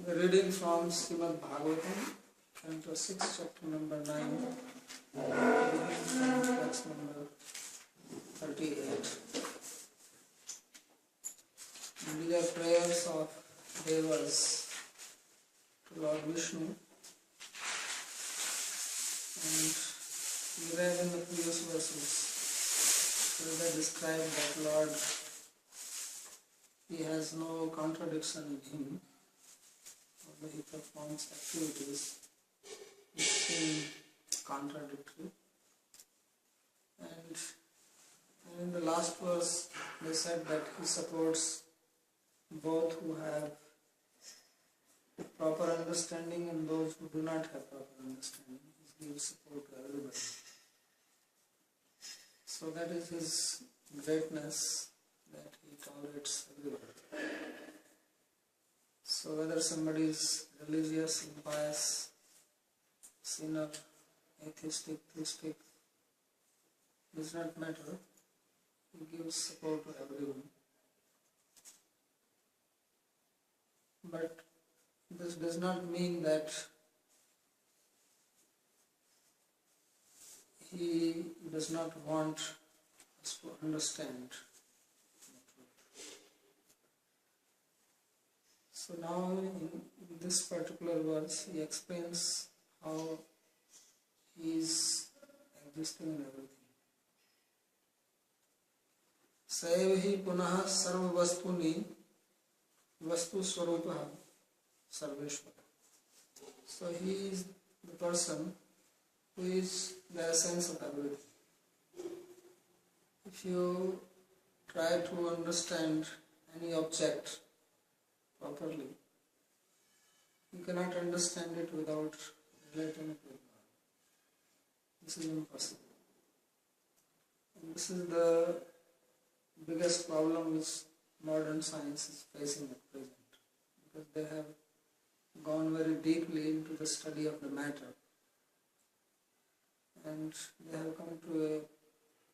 Reading from Srimad Bhagavatam, Canto 6, chapter number 9, beginning from text number 38. And these are prayers of Devas to Lord Vishnu. And we read in the previous verses where they describe that Lord, He has no contradiction in Him. He performs activities which seem contradictory. And in the last verse they said that He supports both who have proper understanding and those who do not have proper understanding. He gives support to everybody. So that is His greatness, that He tolerates everybody. So whether somebody is religious, impious, sinner, atheistic, theistic, does not matter. He gives support to everyone. But this does not mean that He does not want us to understand. So now in this particular verse he explains how He is existing in everything. Saevahi punaha sarva vastuni vastu swarupaha sarveshwara. So He is the person who is the essence of everything. If you try to understand any object properly, you cannot understand it without relating it with God. This is impossible. And this is the biggest problem which modern science is facing at present, because they have gone very deeply into the study of the matter, and they have come to a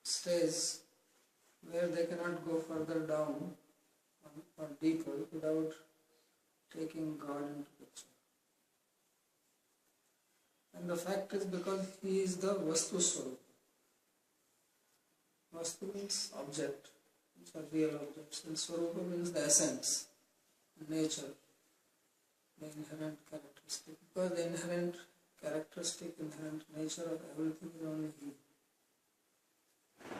stage where they cannot go further down or deeper without taking God into picture. And the fact is because He is the Vastu Swarupa. Vastu means object, which are real objects, and Swarupa means the essence, nature, the inherent characteristic. Because the inherent characteristic, inherent nature of everything is only He.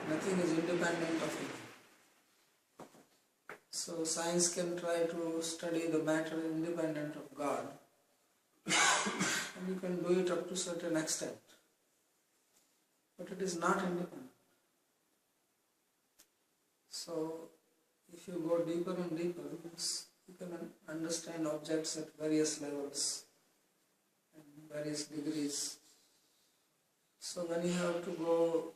Nothing is independent of Him. So science can try to study the matter independent of God, and you can do it up to a certain extent, but it is not independent. So if you go deeper and deeper, you can understand objects at various levels and various degrees. So when you have to go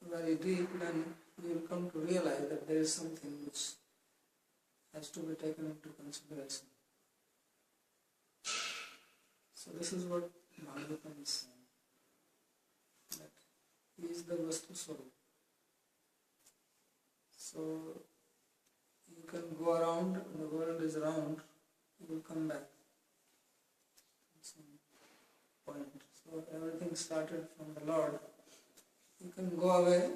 very deep, then you will come to realize that there is something which has to be taken into consideration. So this is what Bhagavatam is saying, that He is the Vastu Swarupa. So you can go around, the world is round, you will come back at some point. So everything started from the Lord. You can go away,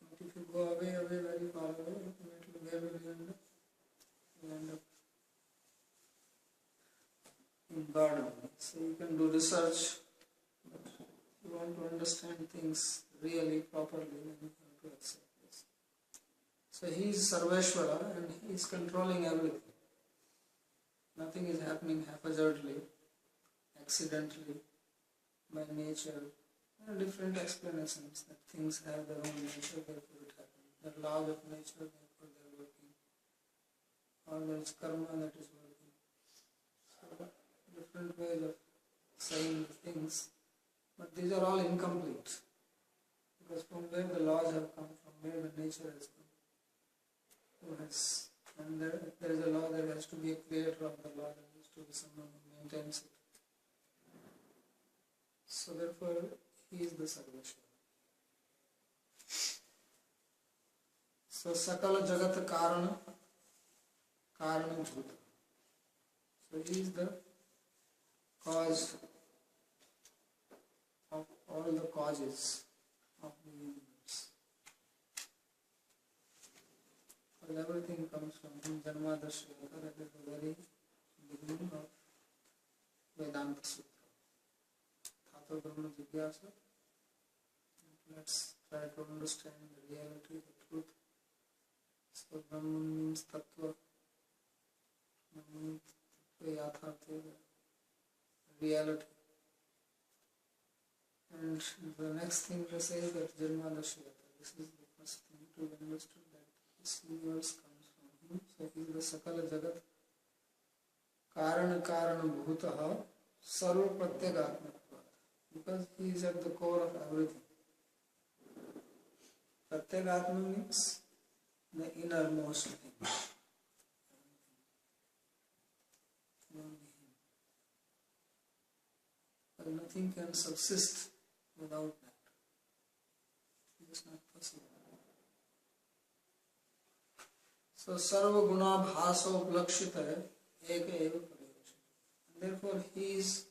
but if you go away, very far away, ultimately where will you end up? You end up in God only. So you can do research, but if you want to understand things really, properly, then you have to accept this. So He is Sarveshwara and He is controlling everything. Nothing is happening haphazardly, accidentally, by nature. There are different explanations that things have their own nature, therefore it happens. There are laws of nature, therefore they are working. Or there is karma that is working. So different ways of saying things, but these are all incomplete, because from where the laws have come, from where the nature has come, and if there is a law, there has to be a creator of the law, there has to be someone who maintains it. So therefore He is the Sarveshwara. So Sakala Jagat Karana Bhuta. So He is the cause of all the causes of the universe. Because everything comes from him. Janmadashriyata, that is the very beginning of Vedanta Sutra. Tato Brahma Jigyasa. Let's try to understand the reality, the truth. So Brahman means Tattva. Brahman Tattva Yathartha, the reality. And the next thing to say is that Janmadashriyata. This is the first thing to be understood, that this universe comes from him. So he is the Sakala Jagat Karana Karana Bhutaha Sarva Pratyagatmatva. Because he is at the core of everything. Pratyagatma means the innermost thing. Only him. But nothing can subsist without that. It is not possible. So Sarva Guna Bhaso Plakshita Eka Eva Pariyachita. Therefore he is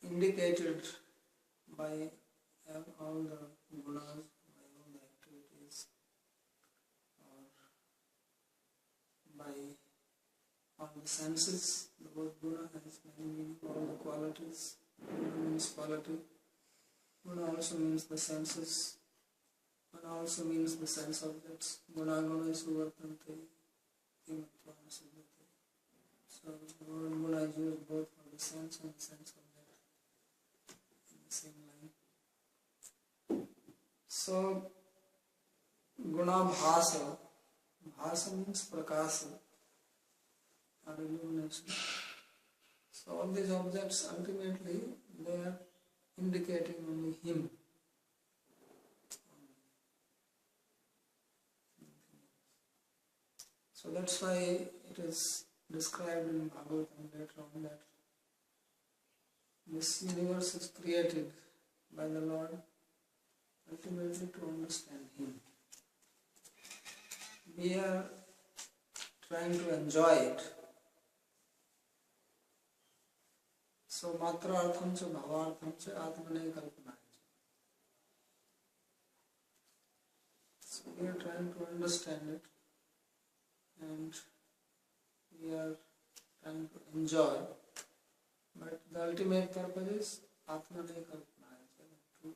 indicated by all the gunas, by all the activities, or by all the senses. The word guna has many meanings, all the qualities. Guna means quality. Guna also means the senses. Guna also means the sense objects. Guna guna is suvartante, kimatva siddhate. So the word guna is used both for the sense and the sense object in the same line. So guna bhasa. Bhasa means prakasa or illumination. So all these objects ultimately they are indicating only him. So that's why it is described in Bhagavatam later on that this universe is created by the Lord ultimately to understand him. We are trying to enjoy it. So matra artham cha bhavartham cha atmane kalpana. So we are trying to understand it and we are trying to enjoy, but the ultimate purpose is atmane kalpana, to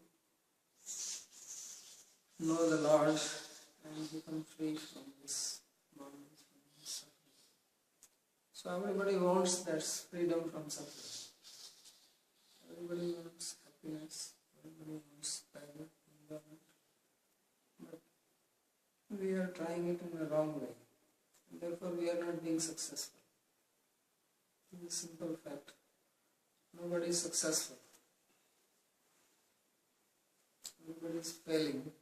know the Lord and become free from this bondage, from this suffering. So everybody wants that freedom from suffering. Everybody wants happiness, everybody wants pleasure, enjoyment. But we are trying it in the wrong way. And therefore we are not being successful. It's a simple fact. Nobody is successful. Everybody is failing.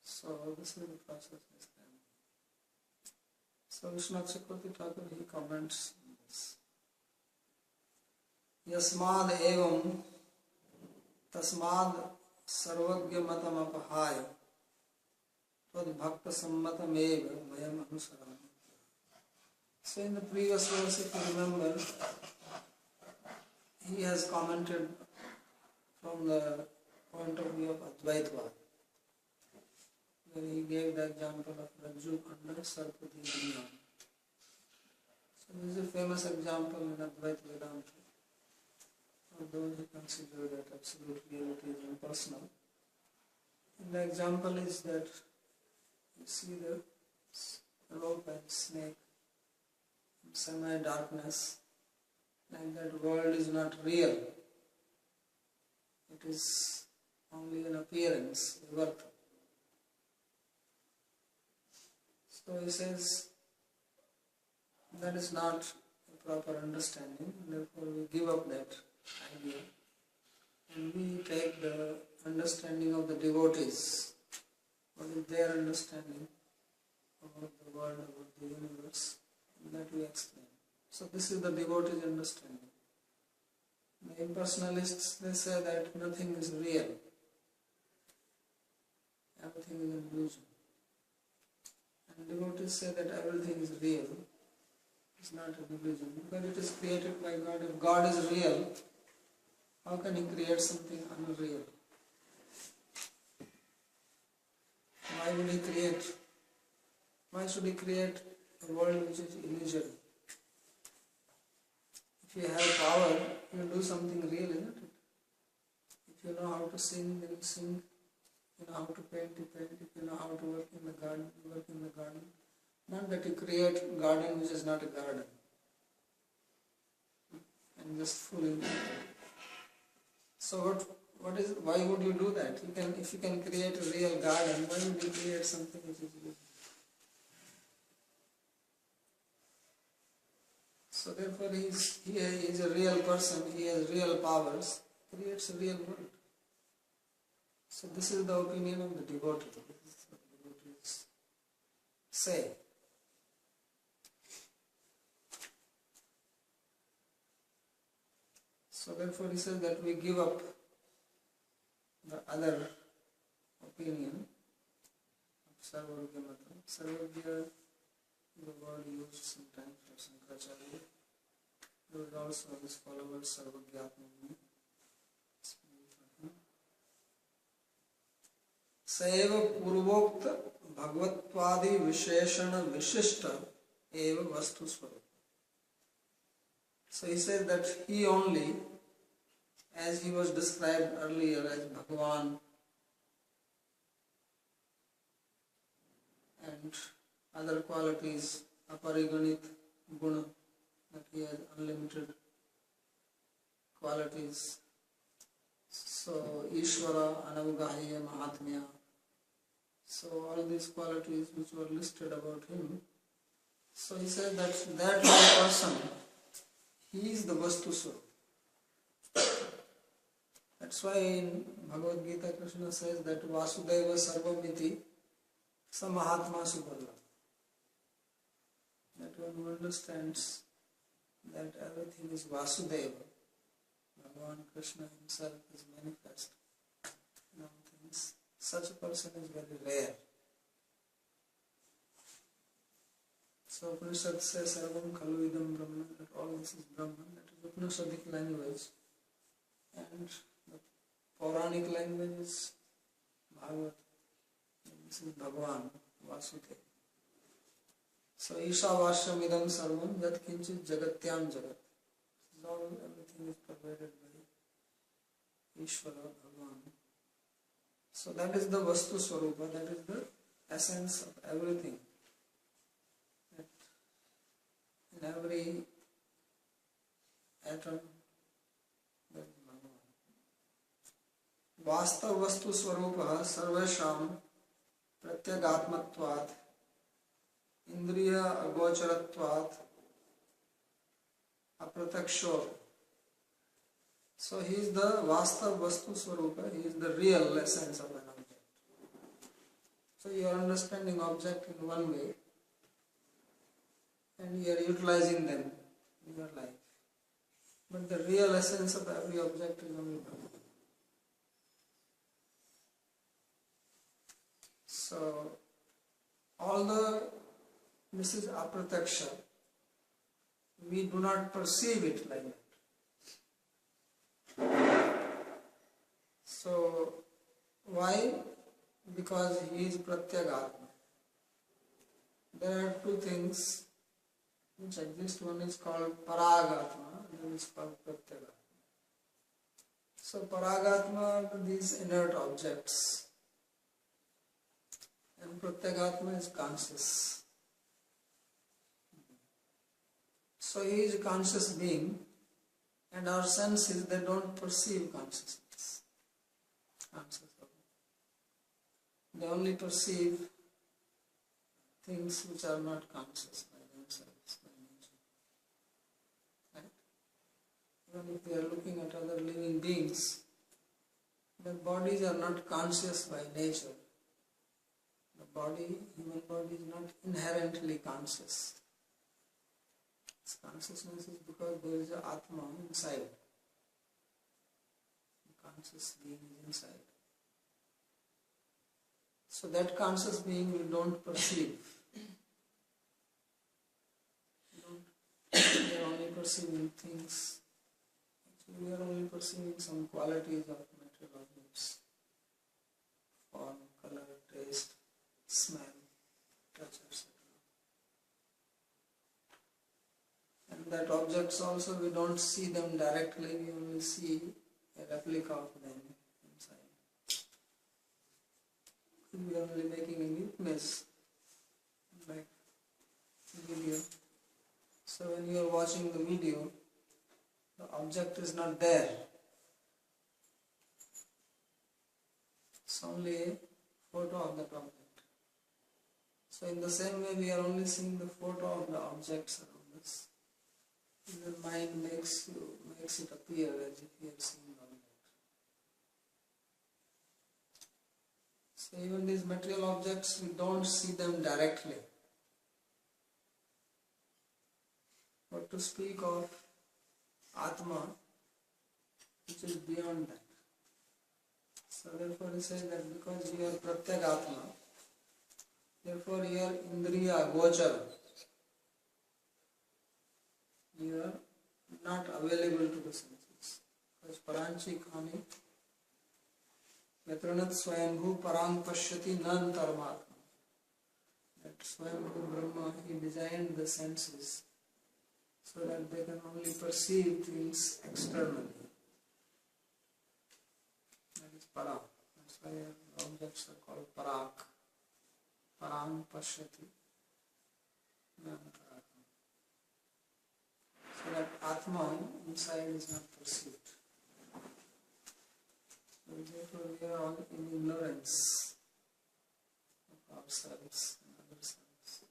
So this is the process. So Vishwanath Chakravarti Thakur, he comments on this. Yasmad evam tasmad sarvagya matam apahaya tad bhakta sammatam eva vayam anusaram. So in the previous verse, if you remember, he has commented from the point of view of Advaitva, where he gave the example of Rajju under Sarpati Vinyan. So this is a famous example in Advaita Vedanta. For those who consider that absolute reality is impersonal. And the example is that you see the rope and snake in semi-darkness, like that world is not real. It is only an appearance, a virtue. So he says that is not a proper understanding, and therefore we give up that idea and we take the understanding of the devotees. What is their understanding about the world, about the universe, and that we explain. So this is the devotee's understanding. The impersonalists, they say that nothing is real. Everything is an illusion. And devotees devotees say that everything is real, it's not a illusion, because it is created by God. If God is real, how can He create something unreal? Why would He create? Why should He create a world which is illusory? If you have power, you do something real, isn't it? If you know how to sing, then you sing. If you know how to paint, you paint. If you know how to work in the garden, you work in the garden. Not that you create a garden which is not a garden. And just fooling people. So why would you do that? If you can create a real garden, why would you create something which is real? So therefore he is a real person, he has real powers, creates a real world. So this is the opinion of the devotee. This is what the devotees say. So therefore he says that we give up the other opinion of Sarvagya Mata. Sarvagya is a word used sometimes for Sankaracharya. There was also his followers Sarvagyatma. सैव पूर्वोक्त भगवत्वादि विशेषण विशिष्ट एव वस्तु स्वरूप. So he said that he only, as he was described earlier as Bhagavan and other qualities, apariganit guna, that he has unlimited qualities. So Ishvara, Anavgahya, Mahatmya. So all these qualities which were listed about him. So he said that one person, he is the Vastu Swarup. That's why in Bhagavad Gita Krishna says that Vasudeva Sarvamiti Sa Mahatma Subhalla. That one who understands that everything is Vasudeva, Bhagavan Krishna himself is manifest in all things. Such a person is very rare. So Upanishad says Sarvam Khalu Idam Brahman, that all this is Brahman, that is Upanishadic language. And the Puranic language is Bhagavatam. This is Bhagavan, Vasudeva. So Isha Vashyam Idam Sarvam Yat Kinchit Jagatyam Jagat. Everything is pervaded by Ishvara, Bhagavan. So that is the Vastu Swarupa, that is the essence of everything. That in every atom there is Bhagavan. Vastav Vastu Swarupa Sarvesham Pratyagatmatvat Indriya Agocharatvat Aprataksho. So he is the Vastav Vastu Swarupa, he is the real essence of an object. So you are understanding object in one way and you are utilizing them in your life. But the real essence of every object is only Brahma. So although this is aprataksha, we do not perceive it like that. So why? Because he is Pratyagatma. There are two things which exist. One is called Paragatma, and one is called Pratyagatma. So Paragatma are these inert objects, and Pratyagatma is conscious. So he is a conscious being, and our senses, they don't perceive consciousness. They only perceive things which are not conscious by themselves, by nature. Right? Even if we are looking at other living beings, their bodies are not conscious by nature. The body, human body, is not inherently conscious. Its consciousness is because there is an Atma inside. The conscious being is inside. So that conscious being we don't perceive. perceiving things. Actually, we are only perceiving some qualities of material objects. Form, color, taste, smell, touch, etc. And that objects also, we don't see them directly, we only see a replica of them inside. We are only making a witness, like video. So when you are watching the video, the object is not there. It's only a photo of that object. So in the same way, we are only seeing the photo of the objects around us. And the mind makes it appear as if you are seeing the object. So even these material objects, we don't see them directly. But to speak of Atma, which is beyond that. So therefore he says that because you are Pratyek Atma, therefore you are Indriya Gochara. You are not available to the senses. Because Paranchi Khani Yatranat Swayambhu Parang Pashyati Nan Tarmatma. That Swayambhu Brahma, he designed the senses so that they can only perceive things externally. That is Parang. That's why the objects are called Parak. Parang Pashyati Nan Tarmatma. So that Atma inside is not perceived. So therefore we are all in ignorance of ourselves and other selves.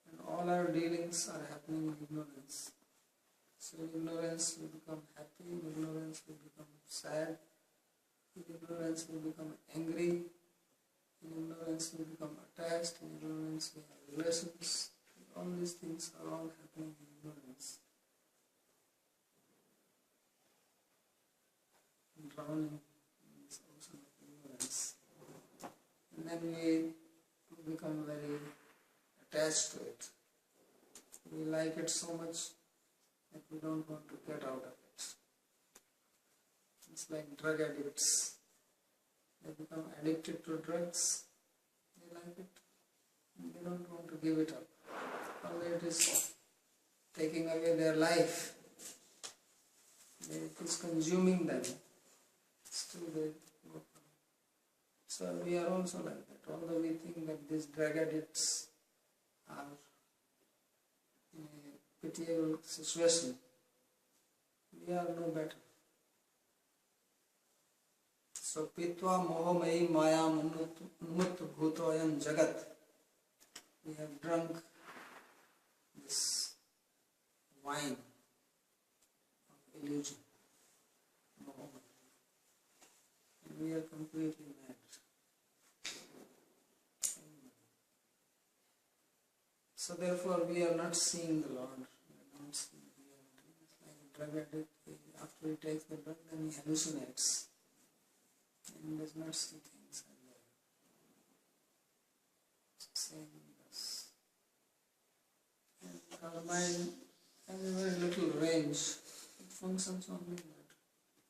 And all our dealings are happening in ignorance. So in ignorance we become happy, in ignorance we become sad, in ignorance we become angry, in ignorance we become attached, in ignorance we have relations. All these things are all happening in ignorance. And drowning in this ocean of ignorance. And then we become very attached to it. We like it so much that we don't want to get out of it. It's like drug addicts. They become addicted to drugs. They like it. And they don't want to give it up. Although it is taking away their life, it is consuming them, still they go on. So we are also like that. Although we think that these drug addicts are in a pitiable situation, we are no better. So pitva mohomayi mayam unmut bhutoyam jagat. We have drunk this wine of illusion, mohamaya, and we are completely mad. So therefore we are not seeing the Lord, we are not seeing the reality. It's like a drug addict, after he takes the drug then he hallucinates and does not see things as they are. Same with us. And our mind has a very little range. It functions only that.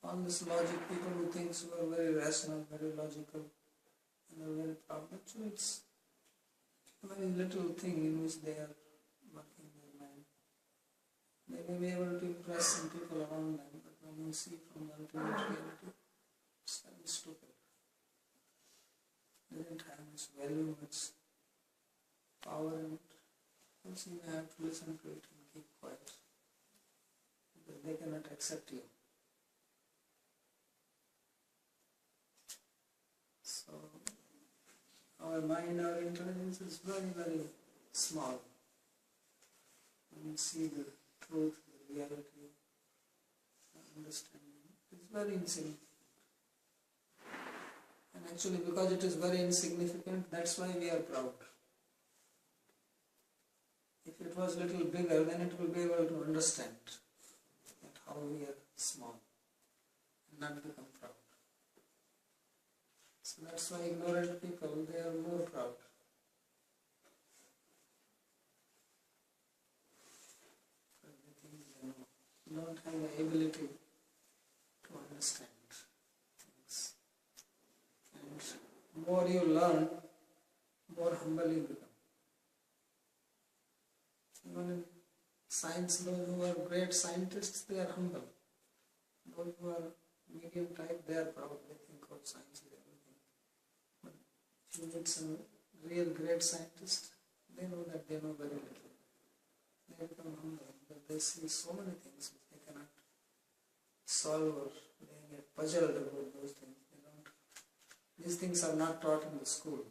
All this logic, people who think who are very rational, very logical, and are very proud, actually it's a very little thing in which they are working their mind. They may be able to impress some people around them, but when you see from the ultimate reality, it's very stupid. It doesn't have much value, much power in it. Also you have to listen to it and keep quiet, because they cannot accept you. So our mind, our intelligence is very, very small. When you see the truth, the reality, the understanding, it is very insignificant. And actually because it is very insignificant, that's why we are proud. If it was a little bigger, then it will be able to understand that how we are small and not become proud. So that's why ignorant people, they are more proud. Because they don't have the ability to understand things. And more you learn, more humble you become. Even in science, those who are great scientists, they are humble. Those who are medium type, they are proud. They think of science is everything. But if you meet some real great scientists, they know that they know very little. They become humble because they see so many things which they cannot solve, or they get puzzled about those things. These things are not taught in the school.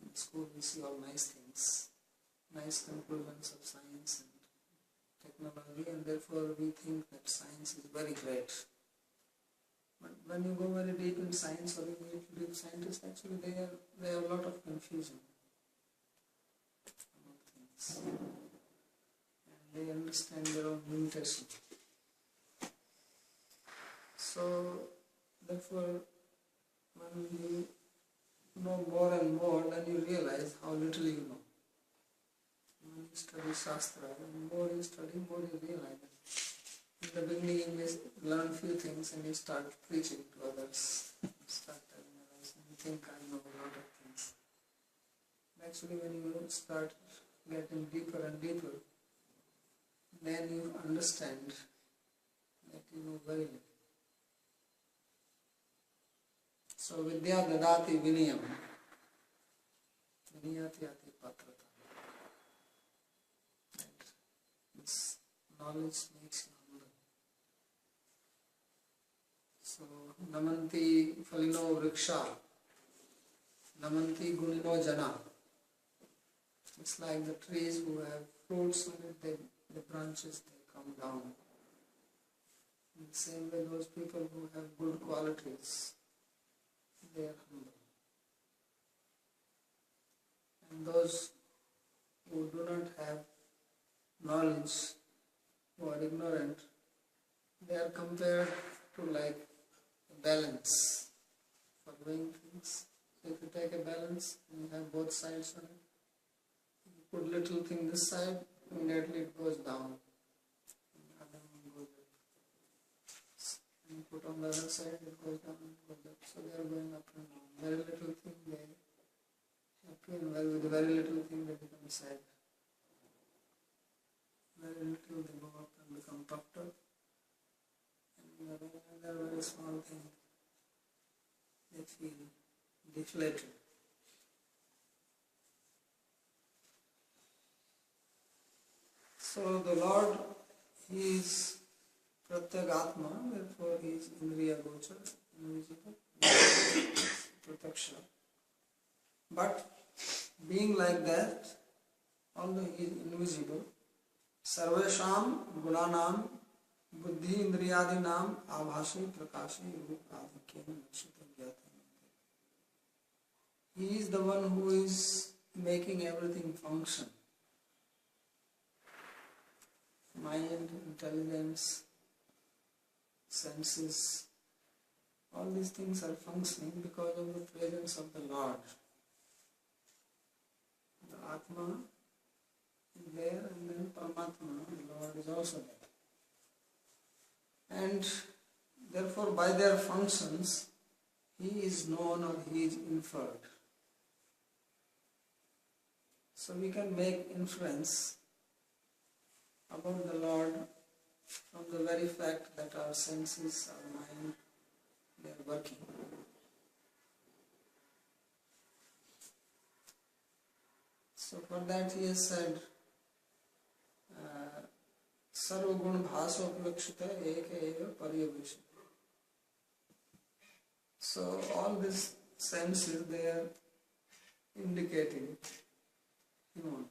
In the school we see all nice things, nice conclusions of science and technology, and therefore we think that science is very great. But when you go very deep in science, or you meet deep scientists, actually they have a lot of confusion about things. And they understand their own limitation. So, therefore, when you know more and more, then you realize how little you know. When you study Shastra, the more you study, more you realize that in the beginning you may learn few things and you start preaching to others, you start telling others, and you think I know a lot of things. Actually, when you start getting deeper and deeper, then you understand that you know very little. So vidya dadati vinayam, vinayati ati patrata. This knowledge makes you humble. So namanti falino vriksha, namanti gunino jana. It's like the trees who have fruits on it, the branches they come down. In the same way, those people who have good qualities, they are humble. And those who do not have knowledge, who are ignorant, they are compared to like a balance for weighing things. So if you take a balance and you have both sides on it, you put little thing this side, immediately it goes down. And the other one goes up. And you put on the other side, it goes down and goes up. So they are going up and down. Very little thing they happy, and with very little thing they become sad. Very little they go up and become puffed up. And another very small thing, they feel deflated. So the Lord, He is Pratyagatma, therefore He is Indriya Gochar, invisible, Prataksha. But being like that, although He is invisible, Sarvesham Gunanam Buddhi Indriyadinam Abhashi Prakashi Adhikyam Nakshita Gyata. He is the one who is making everything function. Mind, intelligence, senses, all these things are functioning because of the presence of the Lord. The Atma is there, and then Paramatma, the Lord, is also there. And therefore by their functions, He is known or He is inferred. So we can make inference about the Lord from the very fact that our senses, our mind, they are working. So for that He has said, Sarva gun bhaso prakshita eka eva paryavishita. So all these senses, they are indicating Him.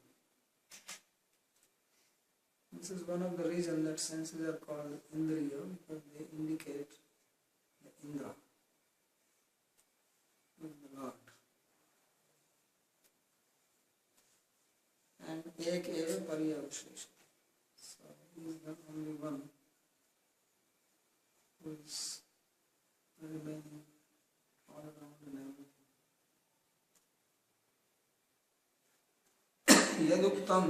This is one of the reasons that senses are called Indriya, because they indicate the Indra, the Lord. And Ek Eva Paryavishesha. So He is the only one who is remaining all around in everything. Yaduktam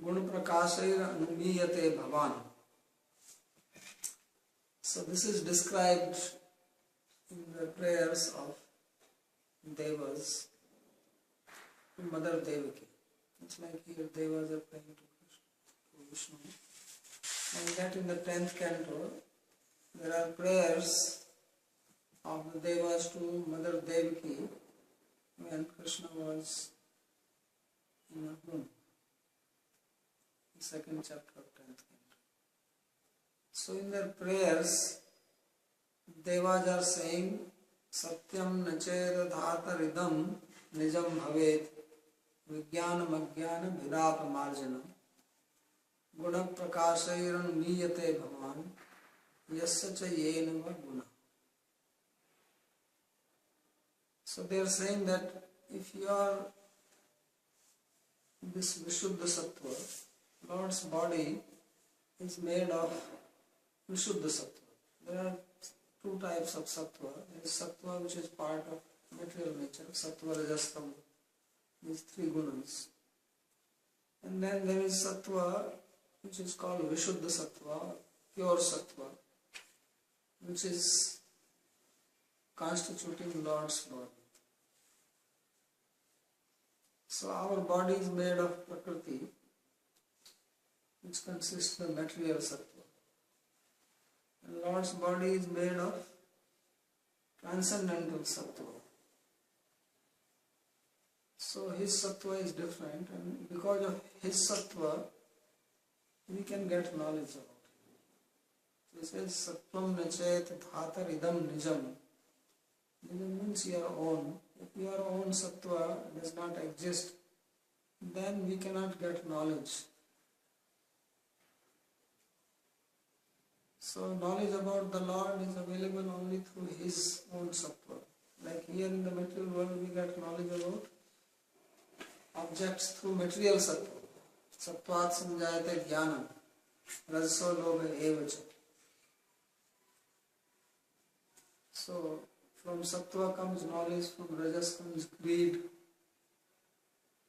Gun Prakashair Anumiyate Bhavan. So this is described in the prayers of Devas to Mother Devaki. It's like here Devas are praying to Vishnu. And that in the 10th canto, there are prayers of the Devas to Mother Devaki when Krishna was in her womb. The 2nd chapter of 10th canto. So in their prayers, Devas are saying, Satyam nacheda dhata ridam nijam bhavet vijnana magyana bhidapa marjana guna prakashairan niyate bhavan yasya cha yena va guna. So they are saying that if you are this Vishuddha Sattva, Lord's body is made of Vishuddha Sattva. There are two types of Sattva. There is Sattva which is part of material nature, Sattva, Rajas, Tama, these three gunas. And then there is Sattva which is called Vishuddha Sattva, pure Sattva, which is constituting Lord's body. So our body is made of Prakriti, which consists of material Sattva. And Lord's body is made of transcendental Sattva. So his Sattva is different, and because of his Sattva, we can get knowledge about it. So he says, Sattvam nachet dhata ridam nijam. Nijam means your own. If your own Sattva does not exist, then we cannot get knowledge. So knowledge about the Lord is available only through his own Sattva. Like here in the material world, we get knowledge about objects through material Sattva. Sattvat samjayate jnanam, rajaso lobha evacha. So from Sattva comes knowledge, from Rajas comes greed,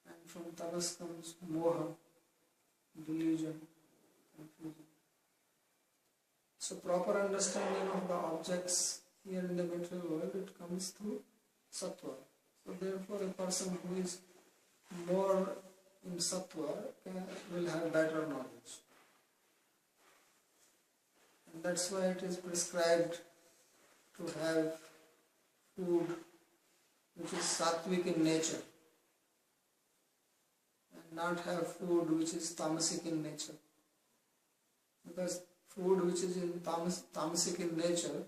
and from Tamas comes moha, delusion, confusion. So proper understanding of the objects here in the material world, it comes through Sattva. So therefore a person who is more in Sattva will have better knowledge. And that's why it is prescribed to have food which is sattvic in nature and not have food which is tamasic in nature. Because food which is in tamasic in nature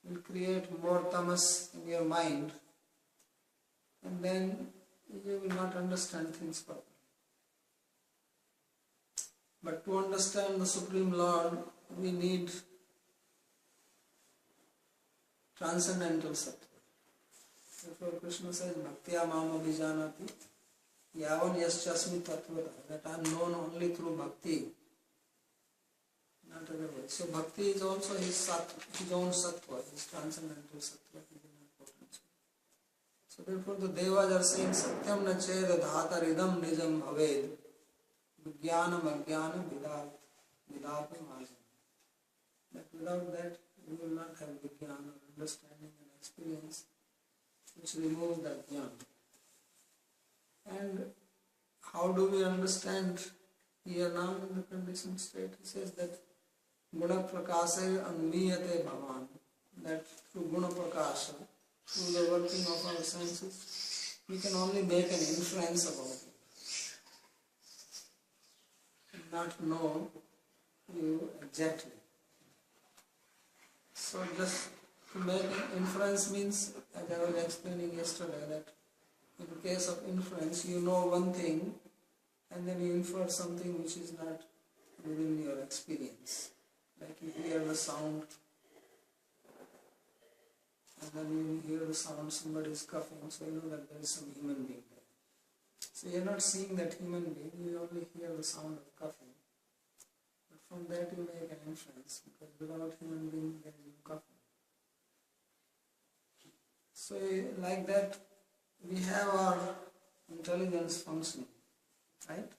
will create more tamas in your mind, and then you will not understand things properly. But to understand the Supreme Lord, we need transcendental Sattva. Therefore Krishna says, Bhaktiya mama vijanati yavan yaschasmi tattvata, that I am known only through bhakti, not otherwise. So bhakti is also his own Sattva, his transcendental Sattva, his inner potency. So therefore the Devas are saying, Satyam na cheda dhata ridam nijam bhaved vijnanam ajnana vidapa marjana. That without that we will not have vijnana, understanding and experience which removes that jnana. And how do we understand here now in the conditioned state? He says that Guna Prakasaya Anmiyate Bhavan, that through Guna Prakasha, through the working of our senses, we can only make an inference about it and not know you exactly. So just to make an inference means, as I was explaining yesterday, that in case of inference, you know one thing and then you infer something which is not within your experience. Like you hear the sound and then you hear the sound, somebody is coughing, so you know that there is some human being there. So you are not seeing that human being, you only hear the sound of coughing. But from that you make an inference, because without human being there is no coughing. So like that, we have our intelligence functioning, right?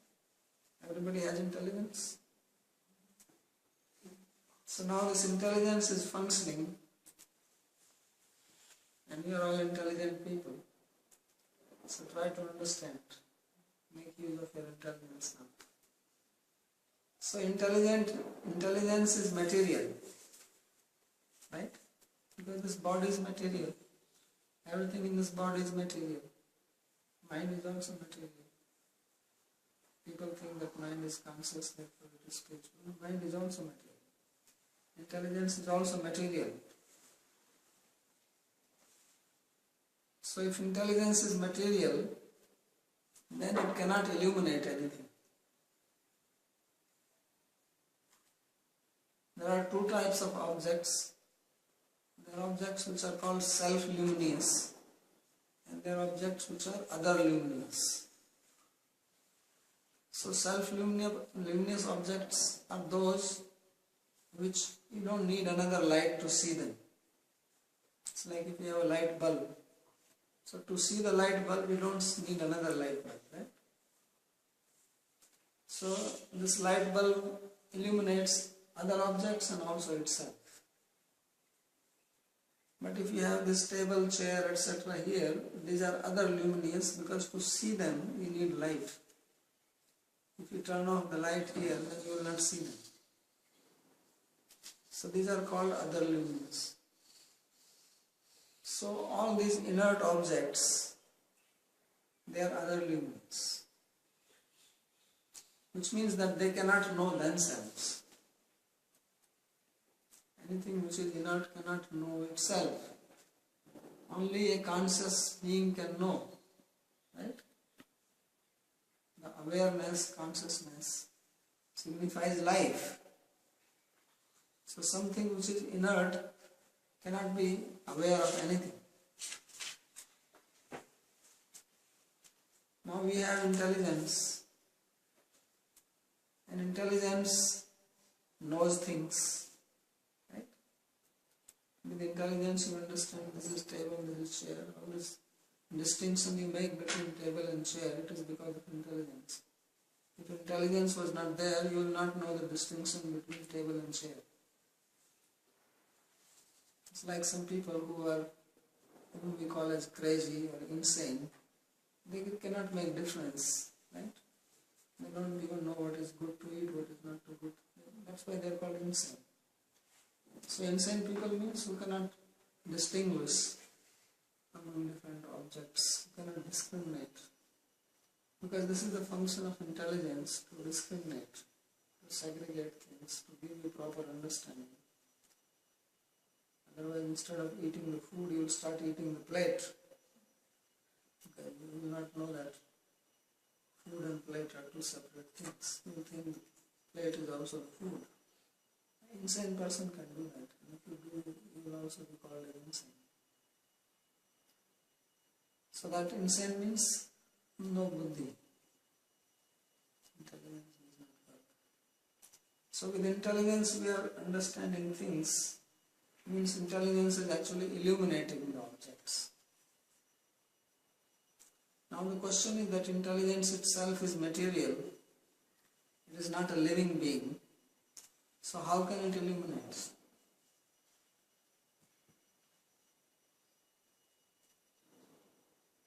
Everybody has intelligence? So now this intelligence is functioning, and you are all intelligent people. So try to understand. Make use of your intelligence now. So intelligence is material, right? Because this body is material. Everything in this body is material. Mind is also material. People think that mind is conscious, therefore it is spiritual. Mind is also material. Intelligence is also material. So if intelligence is material, then it cannot illuminate anything. There are two types of objects. There are objects which are called self-luminous, and there are objects which are other luminous. So self-luminous objects are those which you don't need another light to see them. It's like if you have a light bulb. So to see the light bulb, you don't need another light bulb, right? So this light bulb illuminates other objects and also itself. But if you have this table, chair, etc. here, these are other luminous, because to see them, you need light. If you turn off the light here, then you will not see them. So these are called other luminous. So all these inert objects, they are other luminous, which means that they cannot know themselves. Anything which is inert cannot know itself. Only a conscious being can know, right? The awareness, consciousness signifies life. So something which is inert cannot be aware of anything. Now we have intelligence, and intelligence knows things, right? With intelligence you understand this is table, this is chair. All this distinction you make between table and chair, it is because of intelligence. If intelligence was not there, you will not know the distinction between table and chair. It's like some people who we call as crazy or insane. They cannot make difference, right? They don't even know what is good to eat, what is not too good. That's why they are called insane. So insane people means who cannot distinguish among different objects, who cannot discriminate. Because this is the function of intelligence, to discriminate, to segregate things, to give you proper understanding. Otherwise, instead of eating the food, you will start eating the plate. Okay, you will not know that food and plate are two separate things. You will think the plate is also the food. An insane person can do that. And if you do, you will also be called as insane. So that insane means no buddhi. Intelligence is not God. So with intelligence we are understanding things. Means intelligence is actually illuminating the objects. Now the question is that intelligence itself is material. It is not a living being. So how can it illuminate?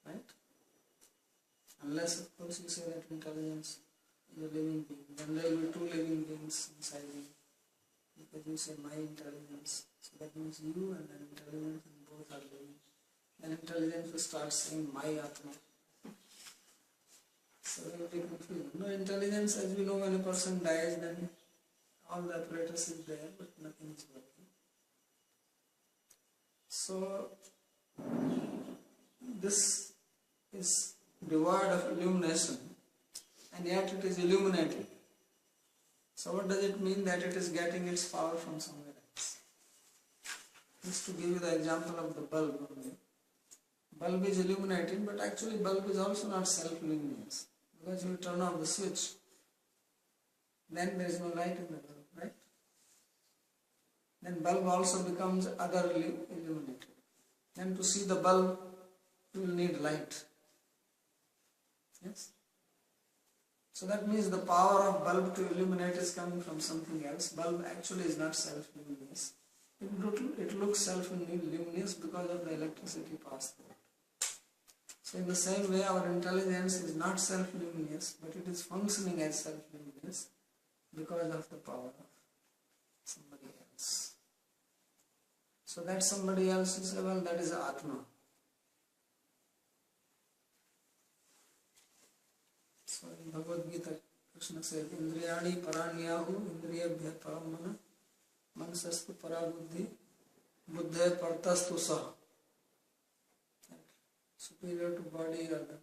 Right? Unless of course you say that intelligence is a living being. Then there will be two living beings inside you. Because you say my intelligence. So that means you and then intelligence, and both are living. Then intelligence will start saying my Atma. So you will be confused. No, intelligence, as we know, when a person dies, then all the apparatus is there, but nothing is working. So this is devoid of illumination, and yet it is illuminating. So what does it mean? That it is getting its power from somewhere else. Just to give you the example of the bulb only. Bulb is illuminating, but actually bulb is also not self-luminous. Because you turn off the switch, then there is no light in the bulb, right? Then bulb also becomes otherly illuminated. Then to see the bulb, you will need light. Yes? So that means the power of bulb to illuminate is coming from something else. Bulb actually is not self-luminous. It looks self-luminous because of the electricity passed through it. So in the same way, our intelligence is not self-luminous, but it is functioning as self-luminous because of the power of somebody else. So that somebody else is, well, that is Atma. So in Bhagavad Gita, Krishna says, Indriyani paranyahu, indriyabhya paramana, manasastu parabuddhi, buddhe partastu saha. Superior to body are the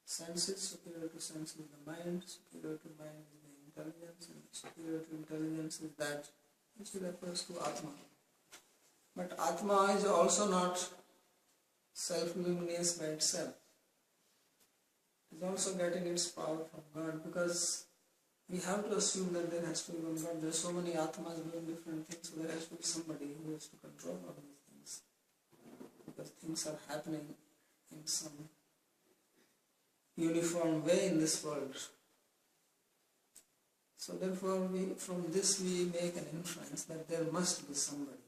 senses, superior to senses the mind, superior to mind is the intelligence, and superior to intelligence is that which refers to Atma. But Atma is also not self-luminous by itself. It is also getting its power from God, because we have to assume that there has to be one God. There are so many Atmas doing different things, so there has to be somebody who has to control all these things. Because things are happening in some uniform way in this world. So therefore, from this we make an inference that there must be somebody.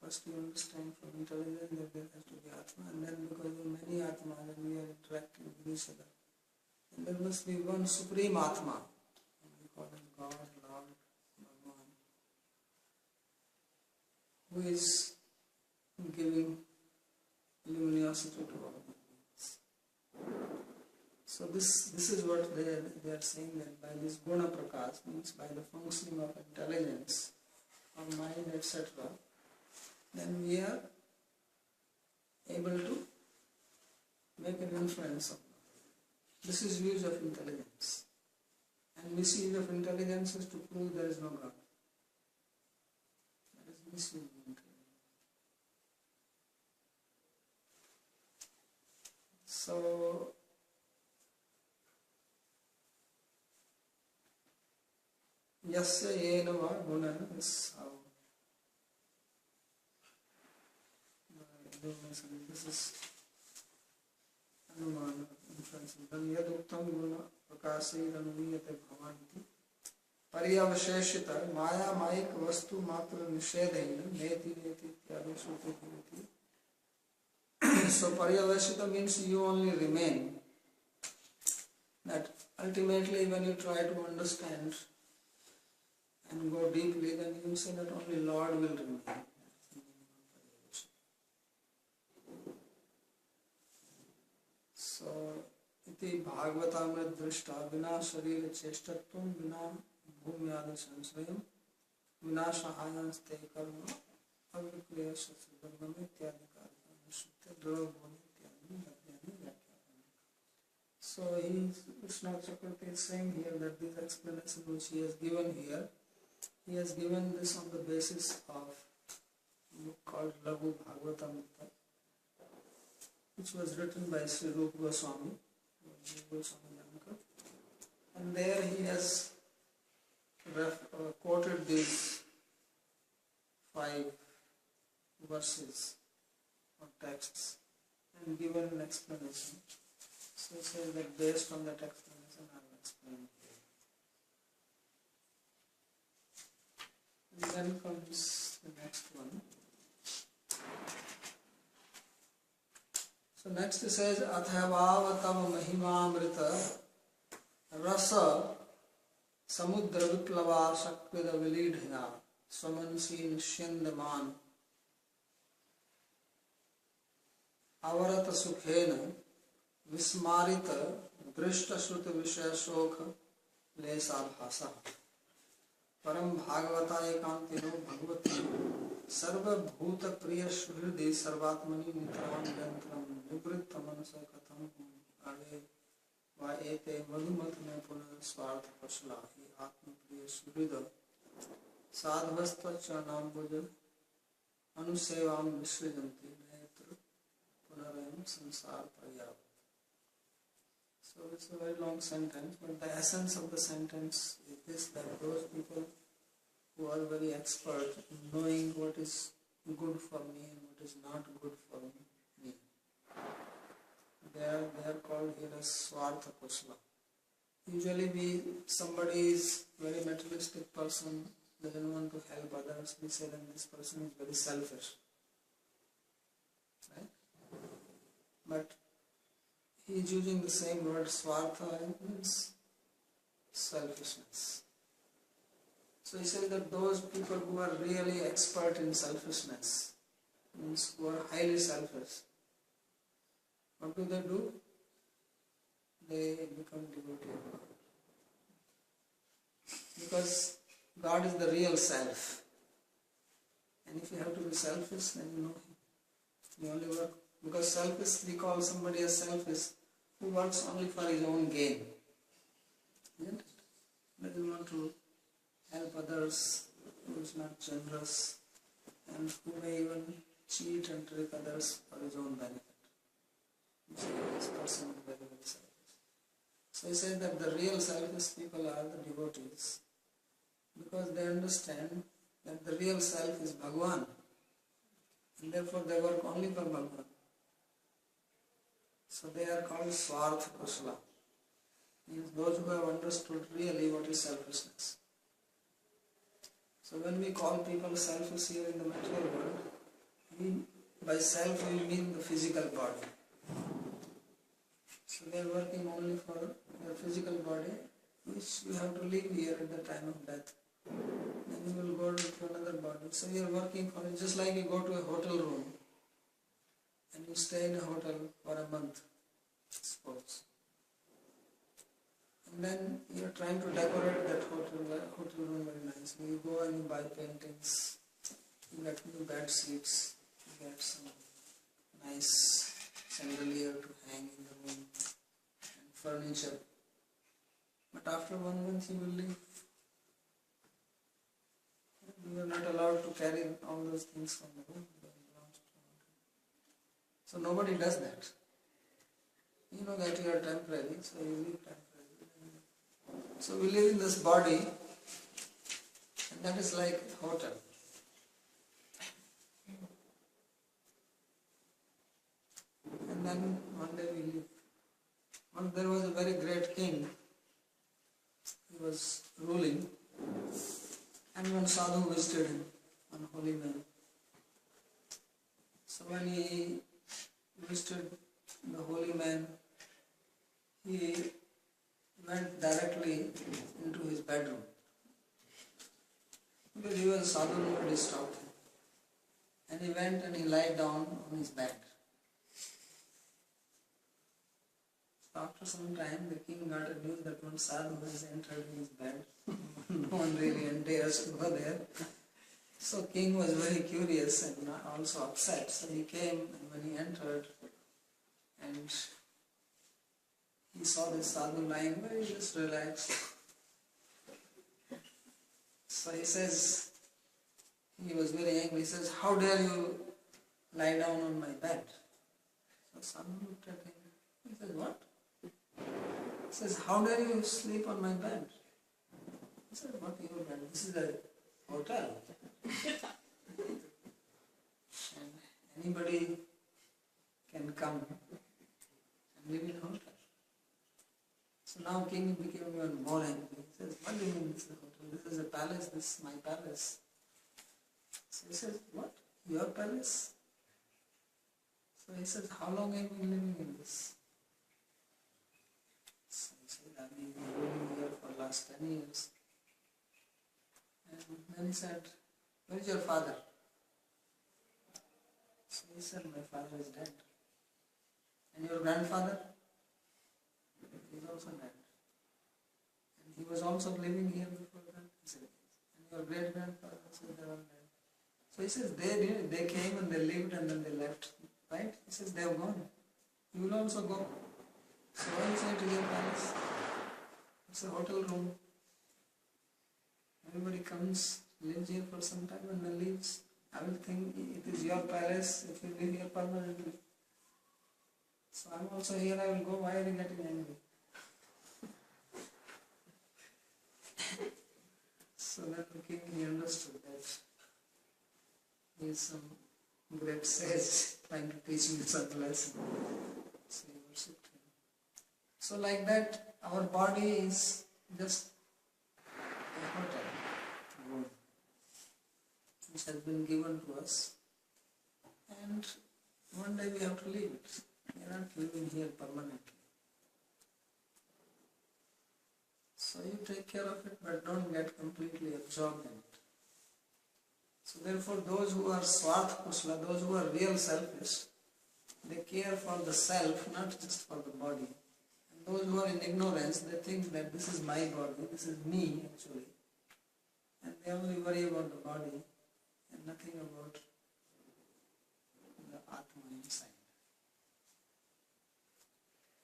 First we understand from intelligence that there has to be Atma, and then because there are many Atmas and we are interacting with each other, and there must be one Supreme Atma, and we call him God, Lord, Bhagwan, who is giving luminosity to all beings. So this is what they are saying, that by this guna prakas, means by the functioning of intelligence, of mind, etc., then we are able to make an inference of God. This is use of intelligence. And misuse of intelligence is to prove there is no God. That is misuse of intelligence. So, yasya yena va guna sav. This is Anuman inference. Yad uttam guna prakasi anuviyate bhavanti paryavasheshita maya mayik vastu matra nishedena neti neti ityadi shruti bhivati. So paryavashita means you only remain. That ultimately when you try to understand and go deeply, then you say that only Lord will remain. So, iti Bhagavatam drishta vina sharira cheshtatvam vina bhumyada samsayam vina sahayanste karma avikriya satsudharmam ityadi karma nishutya dravabhoni ityadi madhyani vyakyapana. So, Krishna Chakravarti is saying here that this explanation which he has given here, he has given this on the basis of a book called Laghu Bhagavatam, which was written by Sri Rupa Goswami, and there he has quoted these 5 verses or texts and given an explanation. So he says that based on that explanation I will explain here. And then comes the next one. So next it says, Athavavatava mahimamrita rasa samudra viplava sakrida vilidhya swamansi nishyandaman avarata sukhena vismarita drishta shruta vishaya shokha lesa bhasa param bhagavata ekantino bhagavati sarva bhuta priya hridhi sarvatmani nitram yantram nivritta manasa katham ave va ete madhumatne punah swartha pashlahi atma priya hridha sadhvasta chanam bhuja anusevam visrijanti netra punarayam samsar paryavat. So it's a very long sentence, but the essence of the sentence is this, that those people who are very expert in knowing what is good for me and what is not good for me, they are called called here as Swartha Kusala. Usually somebody is very materialistic person, doesn't want to help others, we say that this person is very selfish. Right? But he is using the same word, Swartha, means selfishness. So he says that those people who are really expert in selfishness, means who are highly selfish, what do? They become devotee of God. Because God is the real self. And if you have to be selfish, then you know Him. You only work. Because selfish, we call somebody as selfish who works only for his own gain. Isn't it? Doesn't want to help others, who is not generous, and who may even cheat and trick others for his own benefit. So this person is very, very selfish. So he says that the real selfish people are the devotees, because they understand that the real self is Bhagavan, and therefore they work only for Bhagavan. So they are called Swartha Kusala, means those who have understood really what is selfishness. So when we call people selfish here in the material world, by self we mean the physical body. So they are working only for their physical body, which you have to leave here at the time of death. Then you will go to another body. So you are working for it, just like you go to a hotel room and you stay in a hotel for a month, suppose. And then you are trying to decorate that hotel room very nicely. You go and you buy paintings, you get new bed sheets, you get some nice chandelier to hang in the room, and furniture. But after 1 month you will leave. You are not allowed to carry all those things from the room. So nobody does that. You know that you are temporary, so you live temporary. So we live in this body, and that is like a hotel. And then one day we leave. Once there was a very great king. He was ruling, and one sadhu visited him, one holy man. So when he visited the holy man, he went directly into his bedroom. Because he was a sadhu, nobody stopped him. And he went and he lay down on his bed. So after some time, the king got a news that one sadhu has entered his bed. No one really dares to go there. So king was very curious and also upset. So he came, and when he entered, and he saw this sadhu lying very just relaxed. So he says, he was very angry. He says, "How dare you lie down on my bed?" So sadhu looked at him. He says, "What?" He says, "How dare you sleep on my bed?" He said, "What your bed? This is a hotel." And anybody can come and live in a hotel. So now king became even more angry. He says, "What do you mean this is a hotel? This is a palace, this is my palace." So he says, "What? Your palace?" So he says, "How long have you been living in this?" So he said, "I've been living here for the last 10 years. And then he said, "Where is your father?" So he said, "My father is dead." "And your grandfather?" "He is also dead." "And he was also living here before that?" He said, "Yes." "And your great grandfather?" He said, "They are all dead." So he says, they came and they lived and then they left. Right? He says, "They have gone. You will also go. So why is it your palace? It's a hotel room. Everybody comes, lives here for some time and then leaves. I will think it is your palace if you live here permanently. So I am also here, I will go. Why are you getting angry?" So then the king, he understood that he is some great sage trying to teach me some lesson. So he worshipped him. So like that, our body is just a hotel room which has been given to us, and one day we have to leave it. We are not living here permanently. So you take care of it, but don't get completely absorbed in it. So therefore, those who are swarth kusla, those who are real selfish, they care for the self, not just for the body. And those who are in ignorance, they think that this is my body, this is me actually. And they only worry about the body and nothing about the Atma inside.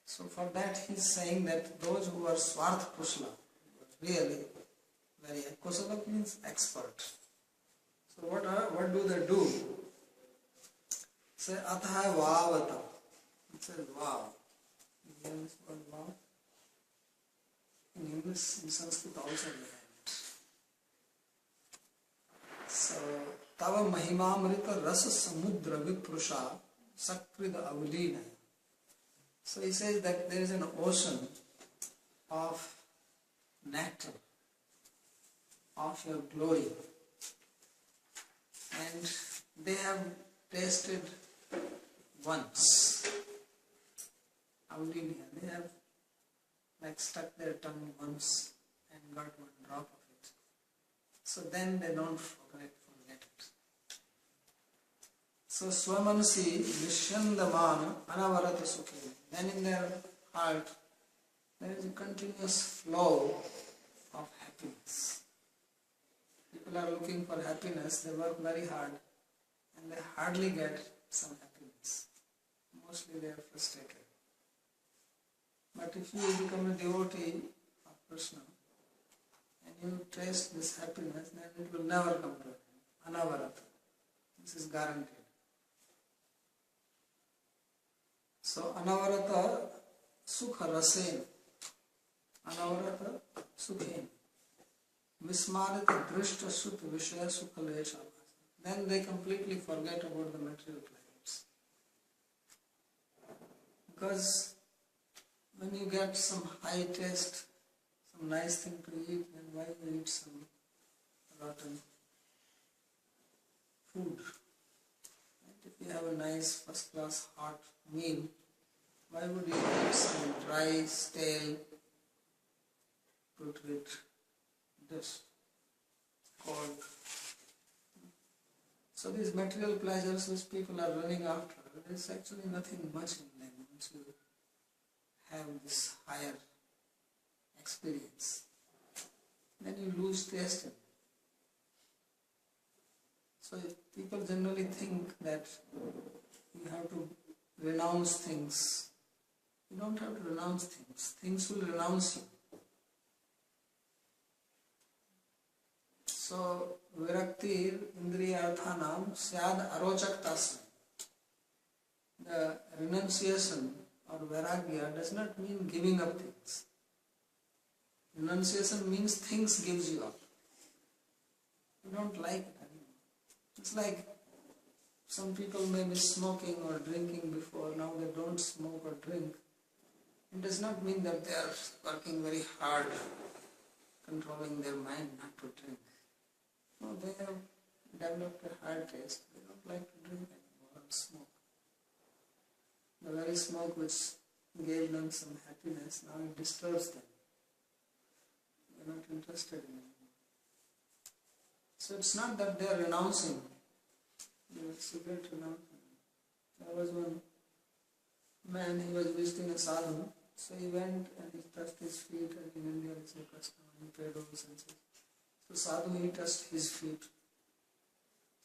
So for that he is saying that those who are swarth kusla, really very kusala means expert. So what do they do? Say atha vavata. It says wow. You hear this word wow? In English, in Sanskrit also we have it. So tava mahimamrita rasa samudra viprusha sakrida avlina. So he says that there is an ocean of nectar of your glory, and they have tasted once. Avlina, they have like stuck their tongue once and got one drop of it. So then they don't forget it. So Swamansi Vishyandamana Anavarata Sukhi. Then in their heart there is a continuous flow of happiness. People are looking for happiness, they work very hard and they hardly get some happiness. Mostly they are frustrated. But if you become a devotee of Krishna and you taste this happiness, then it will never come to an end. Anavarata. This is guaranteed. So anavarata sukha rasen. Anavarata sukhen. Vismarita drishta sut vishaya sukha lesha. Then they completely forget about the material pleasures. Because when you get some high taste, some nice thing to eat, then why you eat some rotten food? And if you have a nice first class hot meal, why would you eat some dry, stale, putrid dish, cold? So these material pleasures which people are running after, there is actually nothing much in them once you have this higher experience. Then you lose taste in it. So people generally think that you have to renounce things. You don't have to renounce things. Things will renounce you. So viraktir indriyarthanam syad arochak tasma. The renunciation or vairagya does not mean giving up things. Renunciation means things gives you up. You don't like it anymore. It's like some people may be smoking or drinking before, now they don't smoke or drink. It does not mean that they are working very hard, controlling their mind not to drink. No, they have developed a hard taste. They don't like to drink anymore or smoke. The very smoke which gave them some happiness, now it disturbs them. They are not interested in it. So it's not that they are renouncing. They are cigarette renouncing. There was one man, he was visiting a sadhu, so he went and he touched his feet, and in India it's a custom, he paid obeisances. So sadhu, he touched his feet.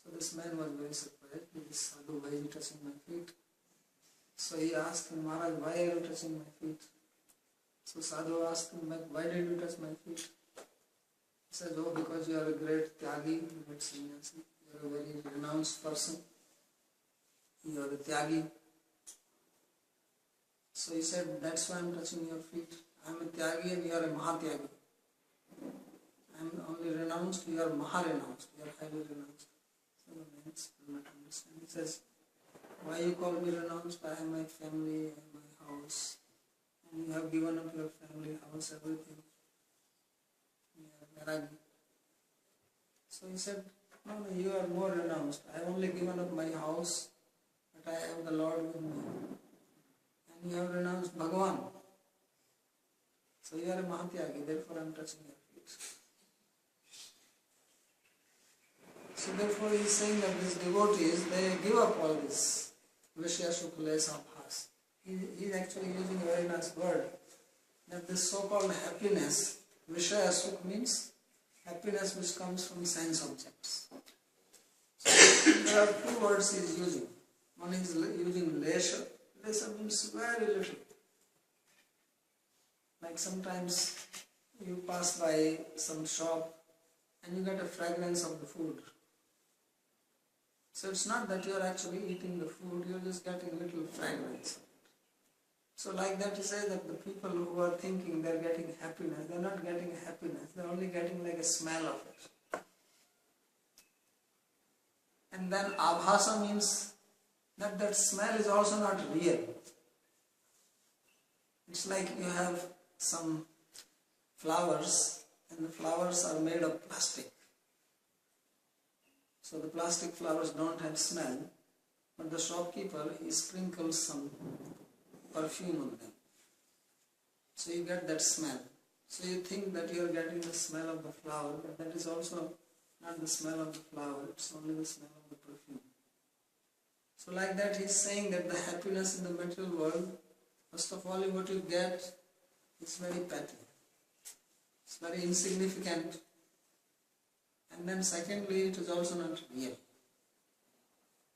So this man was very surprised. This sadhu, why is he touching my feet? So he asked him, Maharaj, why are you touching my feet? So sadhu asked him, why did you touch my feet? He said, oh, because you are a great tyagi, great sannyasi. You are a very renounced person. You are a tyagi. So he said, that's why I am touching your feet. I am a tyagi and you are a mahatyagi. I am only renounced, you are maha-renounced. You are highly renounced. So the man will not understand. He says, why you call me renounced? I have my family, I have my house, and you have given up your family, house, everything. You are Vairagi. So he said, no, you are more renounced. I have only given up my house, but I have the Lord with me. And you have renounced Bhagavan. So you are a Mahatyagi, therefore I am touching your feet. So therefore he is saying that these devotees, they give up all this. Vishya Sukla Sabhas. He is actually using a very nice word. That this so-called happiness, Vishaya Sukh means happiness which comes from sense objects. So there are two words he is using. One is using lesha. Lesha means very little. Like sometimes you pass by some shop and you get a fragrance of the food. So it's not that you are actually eating the food, you are just getting a little fragrance. So like that you say that the people who are thinking they are getting happiness, they are not getting happiness, they are only getting like a smell of it. And then abhasa means that that smell is also not real. It's like you have some flowers and the flowers are made of plastic. So the plastic flowers don't have smell, but the shopkeeper, he sprinkles some perfume on them. So you get that smell. So you think that you are getting the smell of the flower, but that is also not the smell of the flower, it's only the smell of the perfume. So like that he is saying that the happiness in the material world, first of all what you get is very petty. It's very insignificant. And then secondly, it is also not real.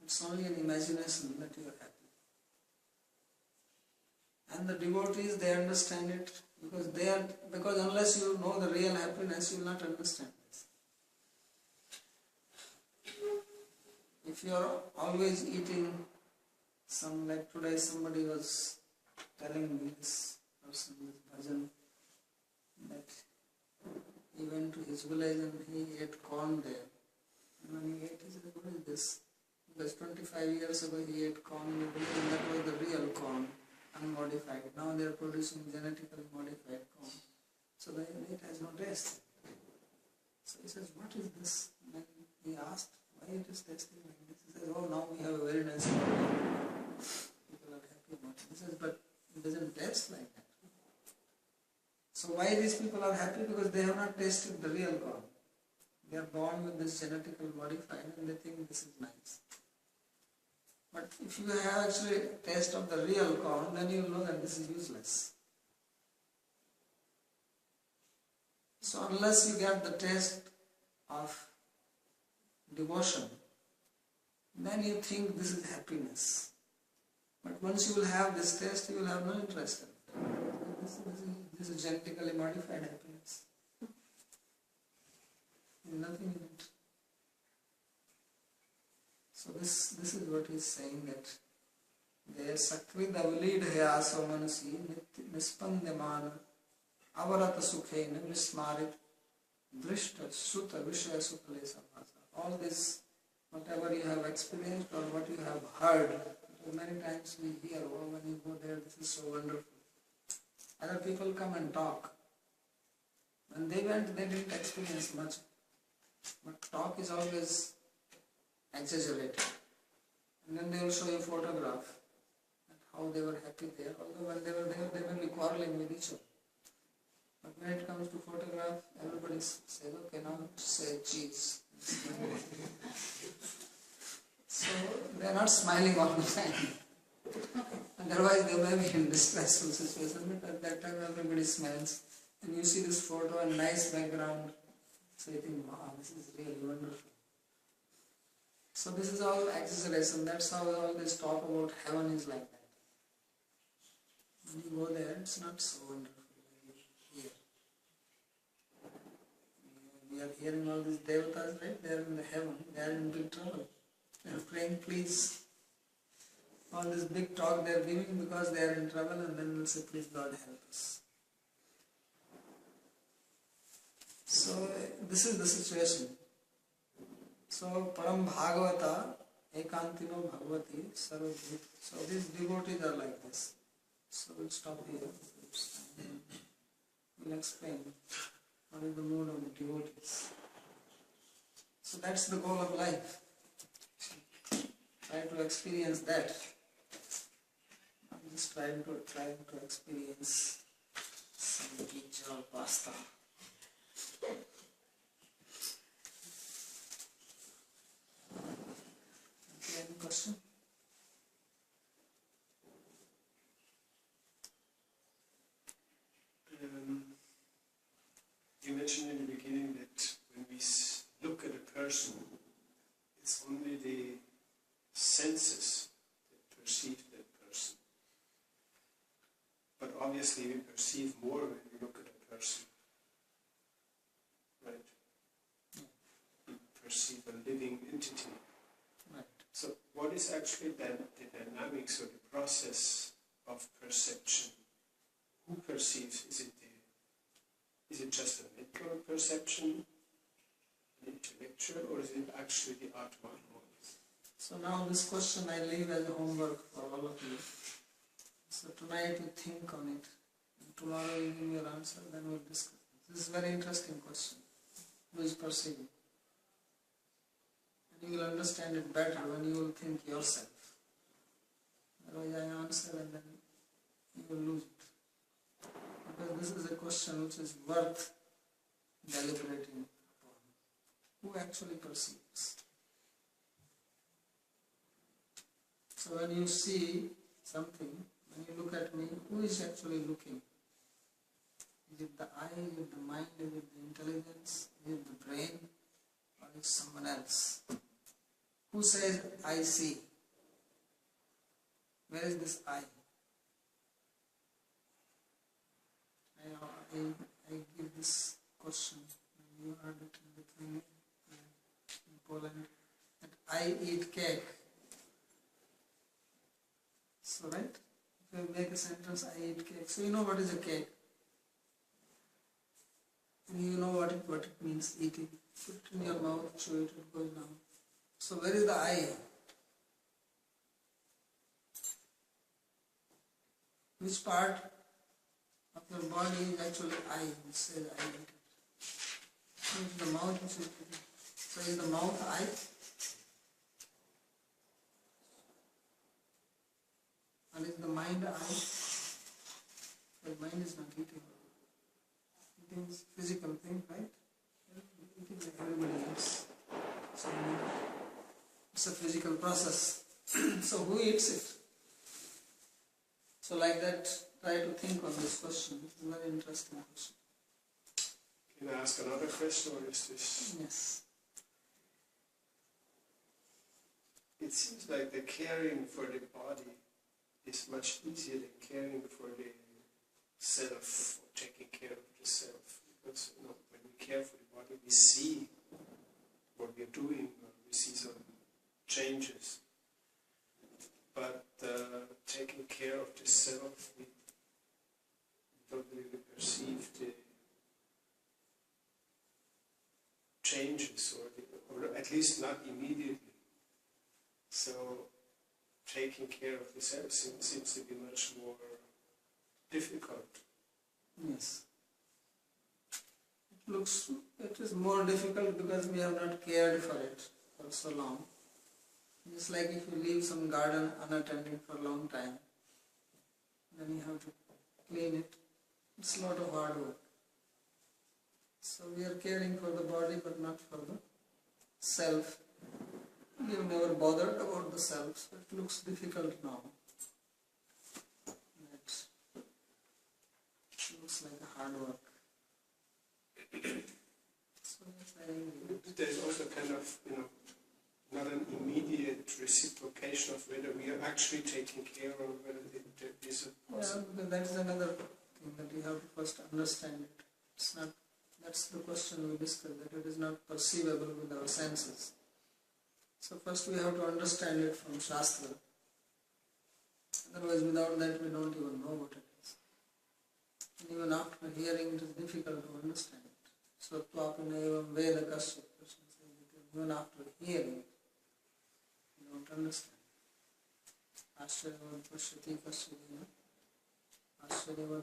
It's only an imagination that you are happy. And the devotees, they understand it because unless you know the real happiness, you will not understand this. If you are always eating some, like today somebody was telling me, this person, this bhajan, that he went to his village and he ate corn there. And when he ate, he said, what is this? Because 25 years ago he ate corn in the village and that was the real corn, unmodified. Now they are producing genetically modified corn. So it has no taste. So he says, what is this? And he asked, why it is tasting like this? He says, oh, now we have a very nice corn. People are happy about it. He says, but it doesn't taste like that. So why these people are happy? Because they have not tasted the real corn. They are born with this genetically modified and they think this is nice. But if you have actually a taste of the real corn, then you will know that this is useless. So unless you get the taste of devotion, then you think this is happiness. But once you will have this taste, you will have no interest in it. This is genetically modified happiness. Nothing in it. So this is what he is saying, that there sakvid avalidhaya somanasi nispandamana avarata sukhena vismarit drishta sutta vishaya sukhale samasa. All this, whatever you have experienced or what you have heard, many times we hear, oh, when you go there, this is so wonderful. Other people come and talk. When they went, they didn't experience much. But talk is always exaggerated. And then they will show you a photograph and how they were happy there. Although when they were there, they may be quarreling with each other. But when it comes to photograph, everybody says, okay, now say cheese. So they are not smiling all the time. Otherwise they may be in distressful situation, but at that time everybody smiles. And you see this photo and nice background, so you think, wow, this is really wonderful. So this is all exaggeration. That's how all this talk about heaven is like that. When you go there, it's not so wonderful here. We are hearing all these devatas, right? They are in the heaven, they are in big trouble. They are praying, please. All this big talk they are giving because they are in trouble, and then we'll say, please God help us. So this is the situation. So Param Bhagavata Ekantino Bhagavati Sarvabhut. So these devotees are like this. So we'll stop here. will explain what is the mood of the devotees. So that's the goal of life. Try to experience that. I'm just trying to experience some pizza or pasta. Okay, any question? You mentioned in the beginning that when we look at a person, it's only the senses that perceive that person. But obviously we perceive more when we look at a person. Right? We perceive a living entity. Right. So what is actually then the dynamics or the process of perception? Who perceives? Is it just a mental perception, an intellectual, or is it actually the Atma? So now this question I leave as a homework for all of you. So tonight you think on it. And tomorrow you give me your answer, then we'll discuss. This is a very interesting question. Who is perceiving? And you will understand it better when you will think yourself. Otherwise I answer and then you will lose it. Because this is a question which is worth deliberating upon. Who actually perceives? So when you see something, when you look at me, who is actually looking? Is it the eye, is it the mind, is it the intelligence, is it the brain, or is it someone else? Who says, I see? Where is this I? I give this question, you heard it in the thing in Poland, that I eat cake. So right, if you make a sentence, I eat cake, so you know what is a cake. And you know what it means, eating. Put it in your mouth, chew it, it goes down. So where is the I? Which part of your body is actually I, which says I eat it. So it's the mouth which is eating. So is the mouth I? And is the mind I? The mind is not eating. Eating is a physical thing, right? Eating like everybody else. So it's a physical process. So who eats it? So like that, try to think on this question. It's a very interesting question. Can I ask another question, or is this? Yes. It seems like the caring for the body is much easier than caring for the self, or taking care of the self. Because when we care for the body, we see what we are doing, or we see some changes. But taking care of the self, we don't really perceive the changes, or at least not immediately. So taking care of the self seems to be much more difficult. Yes. It is more difficult because we have not cared for it for so long. Just like if you leave some garden unattended for a long time, then you have to clean it. It's a lot of hard work. So we are caring for the body but not for the self. We have never bothered about the self, so it looks difficult now. It looks like a hard work. So yes, I agree. There's also kind of, not an immediate reciprocation of whether we are actually taking care or whether there is a possible. Yeah, that is another thing that you have to first understand it. It's not. That's the question we discussed, that it is not perceivable with our senses. So first we have to understand it from Shastra. Otherwise, without that we don't even know what it is. And even after hearing, it is difficult to understand it. So Tvapina evam Veda Kasya, Krishna says, even after hearing, you don't understand. Ashwaryavan Pashyati Kasya, Ashwaryavan